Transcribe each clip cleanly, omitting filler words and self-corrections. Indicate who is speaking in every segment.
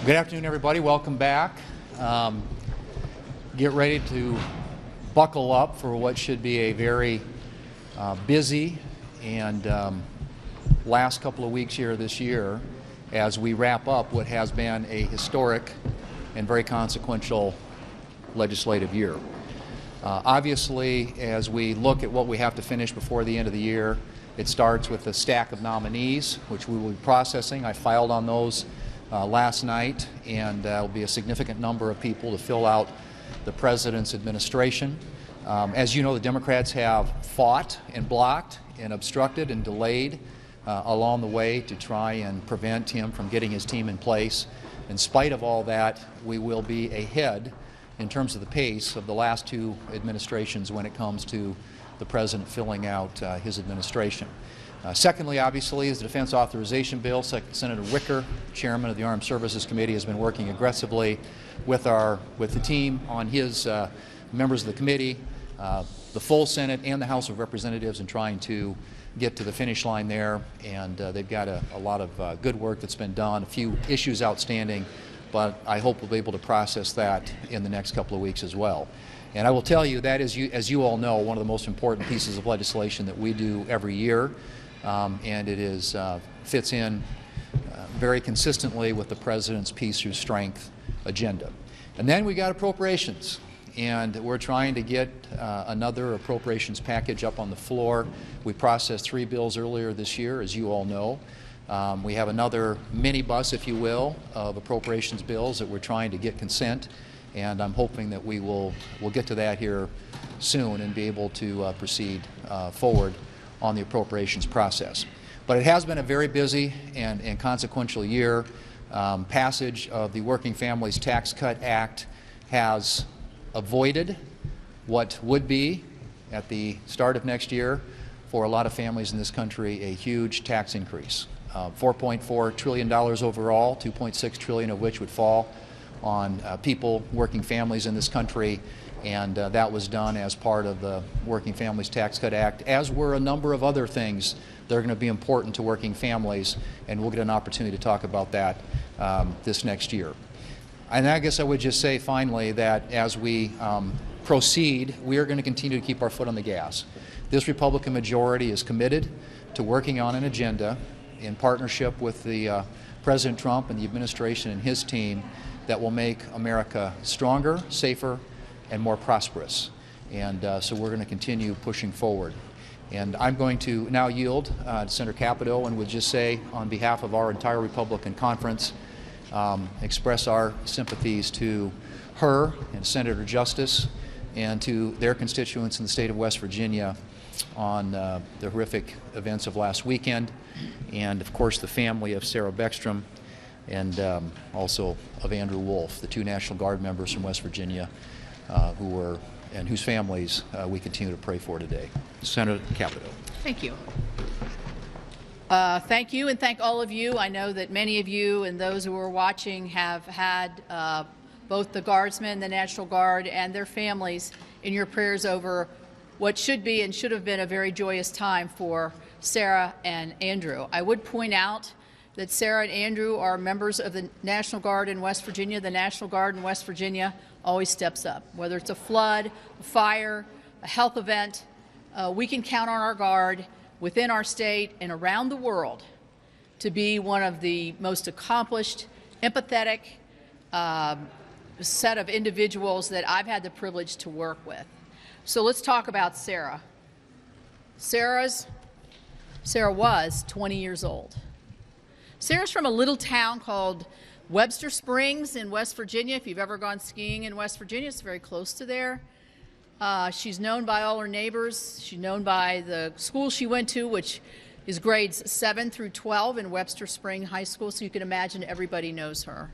Speaker 1: Good afternoon, everybody. Welcome back. Get ready to buckle up for what should be a very busy and last couple of weeks here this year as we wrap up what has been a historic and very consequential legislative year. Obviously, as we look at what we have to finish before the end of the year, it starts with a stack of nominees, which we will be processing. I filed on those last night, and there will be a significant number of people to fill out the President's administration. As you know, the Democrats have fought and blocked and obstructed and delayed along the way to try and prevent him from getting his team in place. In spite of all that, we will be ahead in terms of the pace of the last two administrations when it comes to the President filling out his administration. Secondly, obviously, is the Defense Authorization Bill. Senator Wicker, Chairman of the Armed Services Committee, has been working aggressively with the team on his members of the committee, the full Senate and the House of Representatives in trying to get to the finish line there. And they've got a lot of good work that's been done, a few issues outstanding, but I hope we'll be able to process that in the next couple of weeks as well. And I will tell you that, as you all know, one of the most important pieces of legislation that we do every year. And it fits in very consistently with the President's Peace Through Strength agenda. And then we got appropriations, and we're trying to get another appropriations package up on the floor. We processed 3 bills earlier this year, as you all know. We have another minibus, if you will, of appropriations bills that we're trying to get consent, and I'm hoping that we'll get to that here soon and be able to proceed forward on the appropriations process. But it has been a very busy and consequential year. Passage of the Working Families Tax Cut Act has avoided what would be, at the start of next year, for a lot of families in this country, a huge tax increase. $4.4 trillion overall, $2.6 trillion of which would fall on people, working families in this country. And that was done as part of the Working Families Tax Cut Act, as were a number of other things that are going to be important to working families, and we'll get an opportunity to talk about that this next year. And I guess I would just say finally that as we proceed, we are going to continue to keep our foot on the gas. This Republican majority is committed to working on an agenda in partnership with the President Trump and the administration and his team that will make America stronger, safer, and more prosperous. And so we're going to continue pushing forward. And I'm going to now yield to Senator Capito and would just say, on behalf of our entire Republican conference, express our sympathies to her and Senator Justice and to their constituents in the state of West Virginia on the horrific events of last weekend, and of course the family of Sarah Beckstrom and also of Andrew Wolf, the 2 National Guard members from West Virginia whose families we continue to pray for today. Senator Capito.
Speaker 2: Thank you. Thank you, and thank all of you. I know that many of you and those who are watching have had both the Guardsmen, the National Guard, and their families in your prayers over what should be and should have been a very joyous time for Sarah and Andrew. I would point out that Sarah and Andrew are members of the National Guard in West Virginia. The National Guard in West Virginia always steps up. Whether it's a flood, a fire, a health event, we can count on our Guard within our state and around the world to be one of the most accomplished, empathetic set of individuals that I've had the privilege to work with. So let's talk about Sarah. Sarah was 20 years old. Sarah's from a little town called Webster Springs in West Virginia. If you've ever gone skiing in West Virginia, it's very close to there. She's known by all her neighbors. She's known by the school she went to, which is grades 7 through 12 in Webster Spring High School, so you can imagine everybody knows her.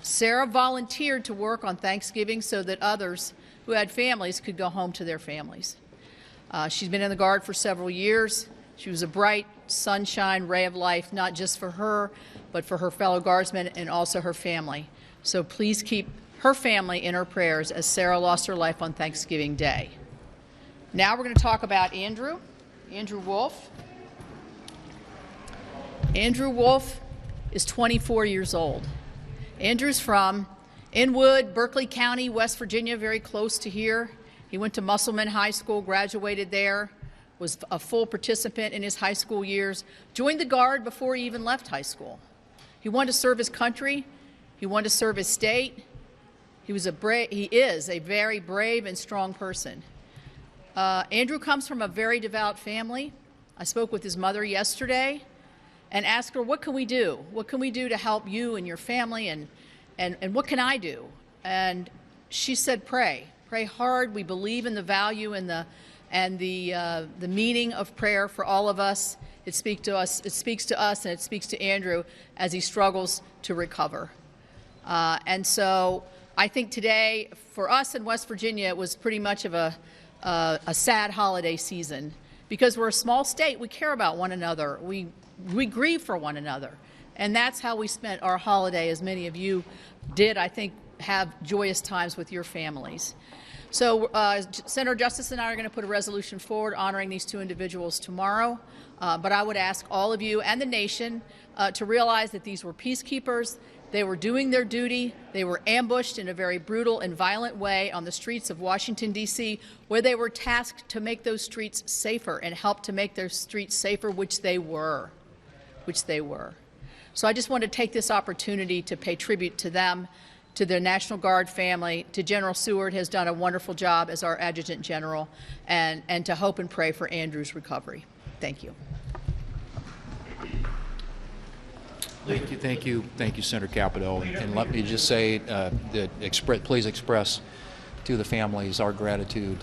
Speaker 2: Sarah volunteered to work on Thanksgiving so that others who had families could go home to their families. She's been in the Guard for several years. She was a bright sunshine ray of life, not just for her, but for her fellow Guardsmen and also her family. So please keep her family in her prayers as Sarah lost her life on Thanksgiving Day. Now we're going to talk about Andrew Wolf. Andrew Wolf is 24 years old. Andrew's from Inwood, Berkeley County, West Virginia, very close to here. He went to Musselman High School, graduated there, was a full participant in his high school years, joined the Guard before he even left high school. He wanted to serve his country. He wanted to serve his state. He is a very brave and strong person. Andrew comes from a very devout family. I spoke with his mother yesterday and asked her, what can we do? What can we do to help you and your family, and what can I do? And she said, pray. Pray hard. We believe in the value and the meaning of prayer for all of us. It speaks to us, and it speaks to Andrew as he struggles to recover. And so I think today, for us in West Virginia, it was pretty much of a sad holiday season, because we're a small state. We care about one another. We grieve for one another. And that's how we spent our holiday, as many of you did, I think, have joyous times with your families. So Senator Justice and I are going to put a resolution forward honoring these two individuals tomorrow. But I would ask all of you and the nation to realize that these were peacekeepers. They were doing their duty. They were ambushed in a very brutal and violent way on the streets of Washington, D.C., where they were tasked to make those streets safer and help to make their streets safer, which they were. So I just want to take this opportunity to pay tribute to them, to the National Guard family, to General Seward, has done a wonderful job as our Adjutant General, and to hope and pray for Andrew's recovery. Thank you.
Speaker 1: Thank you, Senator Capito. And let me just say that please express to the families our gratitude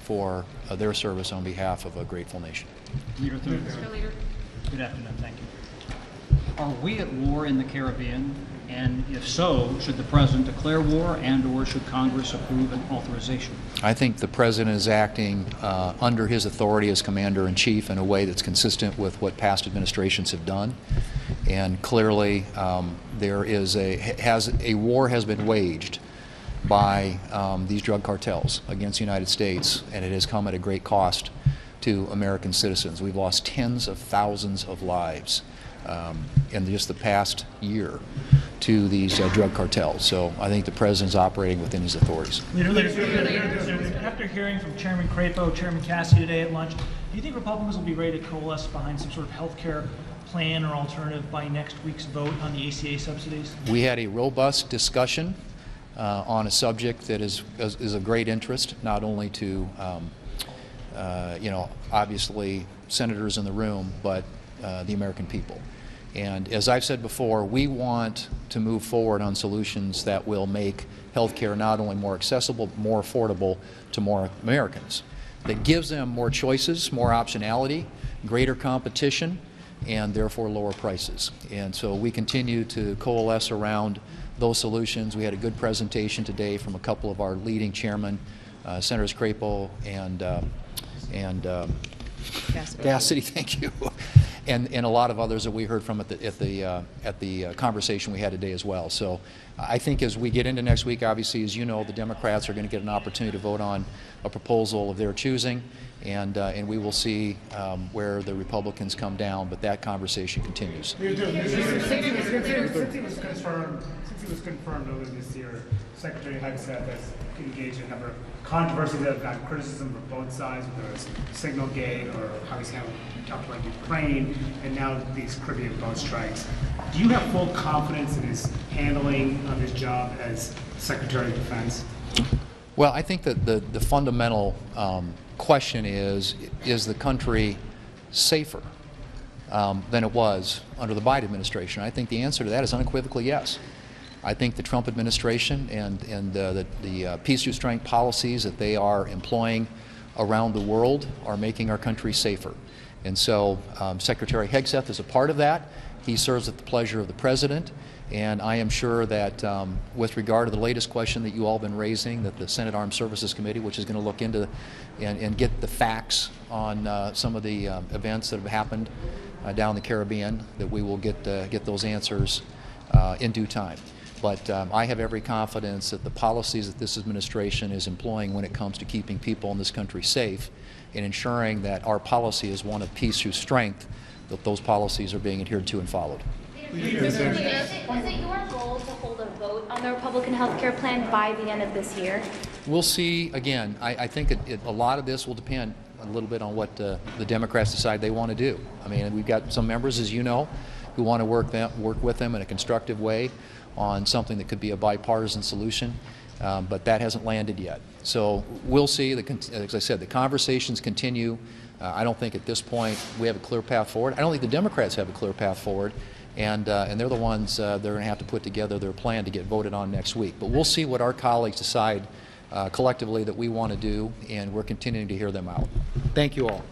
Speaker 1: for their service on behalf of a grateful nation.
Speaker 3: Leader Thurber. Good afternoon. Thank you. Are we at war in the Caribbean? And if so, should the President declare war, and/or should Congress approve an authorization? I
Speaker 1: think the President is acting under his authority as Commander-in-Chief in a way that's consistent with what past administrations have done. And clearly, a war has been waged by these drug cartels against the United States, and it has come at a great cost to American citizens. We've lost tens of thousands of lives in just the past year to these drug cartels. So I think the President's operating within his authorities.
Speaker 4: After hearing from Chairman Crapo, Chairman Cassidy today at lunch, do you think Republicans will be ready to coalesce behind some sort of health care plan or alternative by next week's vote on the ACA subsidies?
Speaker 1: We had a robust discussion on a subject that is of great interest, not only to obviously senators in the room, but the American people. And as I've said before, we want to move forward on solutions that will make health care not only more accessible, but more affordable to more Americans. That gives them more choices, more optionality, greater competition, and therefore lower prices. And so we continue to coalesce around those solutions. We had a good presentation today from a couple of our leading chairmen, Senators Crapo and Cassidy, thank you, and a lot of others that we heard from at the conversation we had today as well. So I think as we get into next week, obviously, as you know, the Democrats are going to get an opportunity to vote on a proposal of their choosing, and we will see where the Republicans come down, but that conversation continues.
Speaker 5: Since it was confirmed earlier this year, Secretary Hegseth has engaged in a number of controversies that have gotten criticism from both sides, whether it's Signalgate or how he's talked about Ukraine, and now these Caribbean boat strikes. Do you have full confidence in his handling of his job as Secretary of Defense?
Speaker 1: Well, I think that the fundamental question is the country safer than it was under the Biden administration? I think the answer to that is unequivocally yes. I think the Trump administration and the peace through strength policies that they are employing around the world are making our country safer. And so Secretary Hegseth is a part of that. He serves at the pleasure of the President. And I am sure that with regard to the latest question that you all have been raising, that the Senate Armed Services Committee, which is going to look into and get the facts on some of the events that have happened down in the Caribbean, that we will get those answers in due time. But I have every confidence that the policies that this administration is employing when it comes to keeping people in this country safe and ensuring that our policy is one of peace through strength, that those policies are being adhered to and followed.
Speaker 6: Is it your goal hold a vote on the Republican health care plan by the end of this year?
Speaker 1: We'll see. Again, I think a lot of this will depend a little bit on what the Democrats decide they want to do. I mean, we've got some members, as you know, who want to work with them in a constructive way on something that could be a bipartisan solution, but that hasn't landed yet. So we'll see. As I said, the conversations continue. I don't think at this point we have a clear path forward. I don't think the Democrats have a clear path forward, and they're the ones they're going to have to put together their plan to get voted on next week. But we'll see what our colleagues decide collectively that we want to do, and we're continuing to hear them out. Thank you all.